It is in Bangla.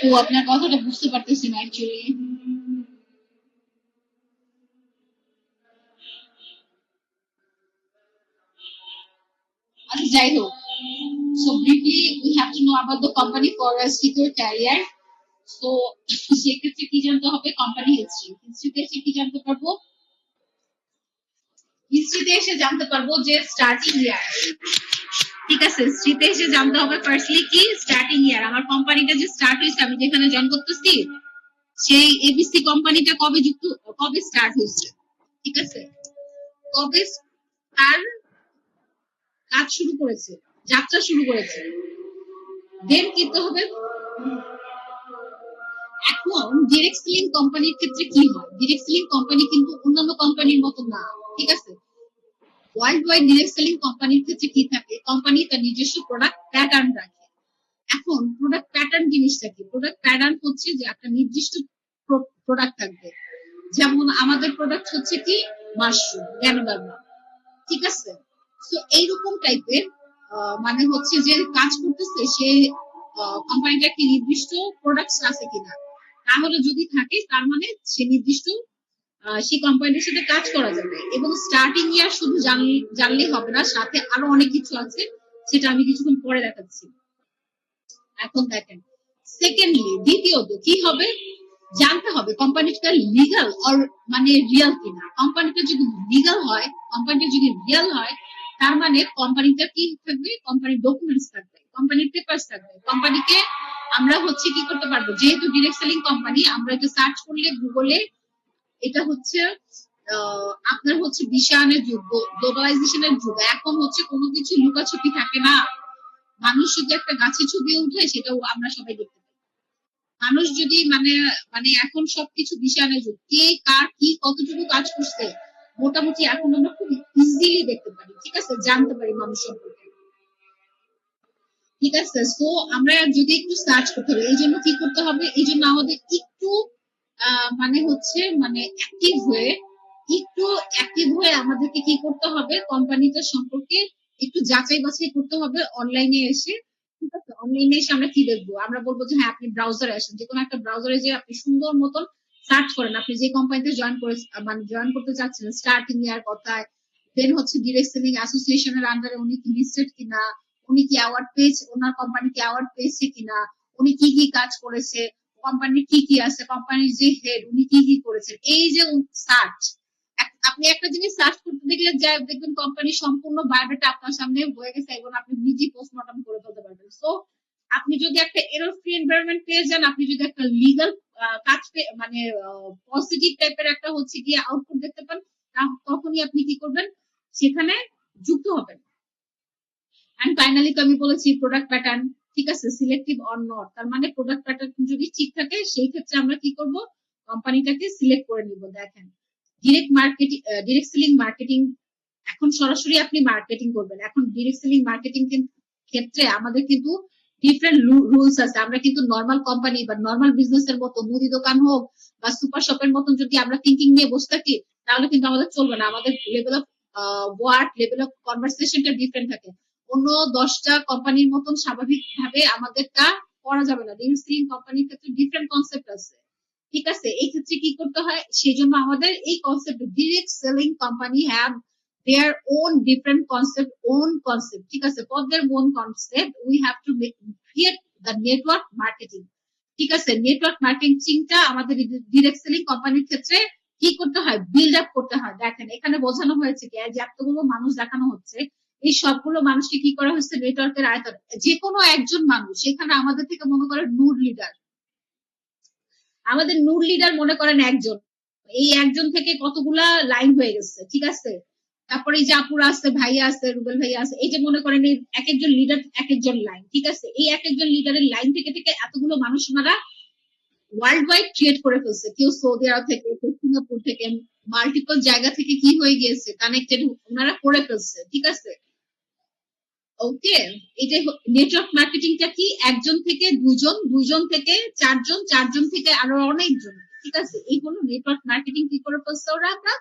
ও আপনার কথাটা বুঝতে পারতেছি না অ্যাকচুয়ালি। আচ্ছা যাই হোক, so briefly we have to know about the company for a secure career. So সেক্ষেত্রে কি জানতে হবে? Company history. হিস্ট্রিতে এসে কি জানতে পারবো? হিস্ট্রিতে এসে জানতে পারবো যে স্টার্টিং ইয়ার। ঠিক আছে, হিস্ট্রিতে এসে জানতে হবে ফার্স্টলি কি স্টার্টিং ইয়ার। আমার কোম্পানিটা যে স্টার্ট হয়েছে, আমি যেখানে জয়েন করতেছি, সেই এবিসি কোম্পানিটা কবে যুক্ত, কবে স্টার্ট হয়েছে, ঠিক আছে, কবে তার কাজ শুরু করেছে, যাত্রা শুরু করেছে, দেন কিনতে হবে। এখন ডিরেক্ট সেলিং কোম্পানির ক্ষেত্রে কি হয়? ডিরেক্ট সেলিং কোম্পানি কিন্তু অন্যান্য কোম্পানির মতো না, ঠিক আছে। ওয়ার্ল্ড ওয়াইড ডিরেক্ট সেলিং কোম্পানির ক্ষেত্রে কি থাকে? কোম্পানি তার নিজস্ব প্রোডাক্ট প্যাটার্ন রাখে। এখন প্রোডাক্ট প্যাটার্ন জিনিসটা কি? প্রোডাক্ট প্যাটার্ন হচ্ছে যে একটা নির্দিষ্ট প্রোডাক্ট থাকবে। যেমন আমাদের প্রোডাক্ট হচ্ছে কি মাশরুম, গ্যানোডার্মা, ঠিক আছে। তো এইরকম টাইপের মানে হচ্ছে যে কাজ করতেছে সে কোম্পানিটা কি নির্দিষ্ট প্রোডাক্টস আছে কিনা। তাহলে যদি থাকে তার মানে সে নির্দিষ্ট সেই কোম্পানির সাথে কাজ করা যাবে। এবং স্টার্টিং ইয়ার শুধু জানলেই হবে না, সাথে আরো অনেক কিছু আছে, সেটা আমি কিছুক্ষণ পরে দেখাচ্ছি। এখন দেখেন, সেকেন্ডলি দ্বিতীয়ত কি হবে? জানতে হবে কোম্পানিটা লিগাল অর মানে রিয়েল কিনা। কোম্পানিটা যদি লিগাল হয়, কোম্পানিটা যদি রিয়েল হয়, তার মানে কোম্পানিটা কি থাকবে? কোম্পানির ডকুমেন্টস থাকবে, কোম্পানির পেপারস থাকবে। কোম্পানিকে আমরা হচ্ছে কি করতে পারবো? যেহেতু ডিরেক্ট সেলিং কোম্পানি, আমরা এটা সার্চ করলে গুগলে, এটা হচ্ছে আপনার হচ্ছে বিশ্বায়নের যুগ, গ্লোবালাইজেশনের যুগ। এখন হচ্ছে কোনো কিছু লুকাছুপি থাকে না। মানুষ যদি একটা গাছের ছবি উঠে, সেটাও আমরা সবাই দেখতে পাই। মানুষ যদি মানে মানে এখন সবকিছু বিশ্বায়নের যুগ, কে কার কি কতটুকু কাজ করছে মোটামুটি এখন আমরা খুব ইজিলি দেখতে পারি, ঠিক আছে, জানতে পারি মানুষ সম্পর্কে, ঠিক আছে। সো আমরা যদি একটু সার্চ করতে হবে, এই জন্য কি করতে হবে? এই জন্য আমাদের একটু মানে হচ্ছে মানে একটু অ্যাক্টিভ হয়ে আমাদেরকে কি করতে হবে? কোম্পানিটা সম্পর্কে একটু যাচাই বাছাই করতে হবে অনলাইনে এসে, ঠিক আছে। অনলাইনে এসে আমরা কি দেখবো? আমরা বলবো যে হ্যাঁ, আপনি ব্রাউজারে আসেন, যে কোনো একটা ব্রাউজারে যে আপনি সুন্দর মতন সার্চ করেন আপনি যে কোম্পানিতে জয়েন করে, মানে জয়েন করতে চাচ্ছেন, স্টার্টিং ইয়ার কথায়, দেন হচ্ছে ডিরেক্ট সেলিং অ্যাসোসিয়েশনের আন্ডারে উনি কি লিস্টেড কিনা, উনি কি অ্যাওয়ার্ড পেয়েছে, ওনার কোম্পানি কি অ্যাওয়ার্ড পেয়েছে কিনা, উনি কি কি কাজ করেছে, কোম্পানির কি কি আছে, কোম্পানির যে হেড উনি কি কি করেছেন, এই যে সার্চ। আপনি একটা জিনিস সার্চ করতে দেখলে যা দেখবেন কোম্পানির সম্পূর্ণ বায়োডাটা আপনার সামনে হয়ে গেছে এবং আপনি নিজেই পোস্টমর্টম করে ফেলতে পারবেন। সো আপনি যদি একটা এরর ফ্রি এনভায়রনমেন্ট পেয়ে যান, আপনি যদি একটা লিগাল কাজ মানে পজিটিভ টাইপের একটা হচ্ছে গিয়ে আউটপুট দেখতে পান, তখনই আপনি কি করবেন? সেখানে যুক্ত হবেন। এন্ড ফাইনালি তো আমি বলেছি প্রোডাক্ট প্যাটার্ন, ঠিক আছে, সিলেক্টিভ অর নট, তার মানে প্রোডাক্ট প্যাটার্ন যদি ঠিক থাকে সেই ক্ষেত্রে আমরা কি করব? কোম্পানিটাকে সিলেক্ট করে নিব। দেখেন, direct marketing, direct selling marketing, এখন সরাসরি আপনি মার্কেটিং করবেন। এখন ডিরেক্ট সেলিং মার্কেটিং ক্ষেত্রে আমাদের কিন্তু ডিফারেন্ট রুলস আছে। আমরা কিন্তু নর্মাল কোম্পানি বা নর্মাল বিজনেস এর মতো মুদি দোকান হোক বা সুপার শপের মতন যদি আমরা থিঙ্কিং নিয়ে বসে থাকি, তাহলে কিন্তু আমাদের চলবে না। আমাদের level of word, level of কনভারসেশনটা ডিফারেন্ট থাকে। অন্য 10টা কোম্পানির মতন স্বাভাবিকভাবে আমাদেরটা করা যাবে না। ডিরেক্ট সেলিং কোম্পানির ক্ষেত্রে ডিফারেন্ট কনসেপ্ট আছে, ঠিক আছে। এই ক্ষেত্রে কি করতে হয়? সেজন্য আমাদের এই concept, direct selling company have their own different concept, ঠিক আছে, for their own concept we have to create the network marketing, ঠিক আছে। নেটওয়ার্ক মার্কেটিংটা আমাদের ডিরেক্ট সেলিং কোম্পানির ক্ষেত্রে কি করতে হয়? বিল্ড আপ করতে হয়। দেখেন এখানে বোঝানো হয়েছে কি, যে এতগুলো মানুষ দেখানো হচ্ছে, এই সবগুলো মানুষকে কি করা হচ্ছে? নেটওয়ার্কের আয়তন। যে কোনো একজন মানুষ, এখানে আমাদের থেকে মনে করেন নূর লিডার, আমাদের নূর লিডার মনে করেন একজন, এই একজন থেকে কতগুলা লাইন হয়ে গেছে, ঠিক আছে। তারপরে এই যে আপুরা আছে, ভাইয়া আছে, রুবেল ভাইয়া আছে, এই যে মনে করেন এই এক একজন লিডার এক একজন লাইন, ঠিক আছে। এই এক একজন লিডারের লাইন থেকে থেকে এতগুলো মানুষ ওনারা ওয়ার্ল্ড ওয়াইড ক্রিয়েট করে ফেলছে। কেউ সৌদি আরব থেকে, কেউ সিঙ্গাপুর থেকে, মাল্টিপল জায়গা থেকে কি হয়ে গিয়েছে, কানেক্টেড ওনারা করে ফেলছে, ঠিক আছে। ওকে, এটা নেটওয়ার্ক মার্কেটিংটা কি? একজন থেকে দুজন, দুজন থেকে চারজন, চারজন থেকে আরো অনেকজন, ঠিক আছে। এই হলো নেটওয়ার্ক মার্কেটিং। কি করে ফেলছে ওরা? আমরা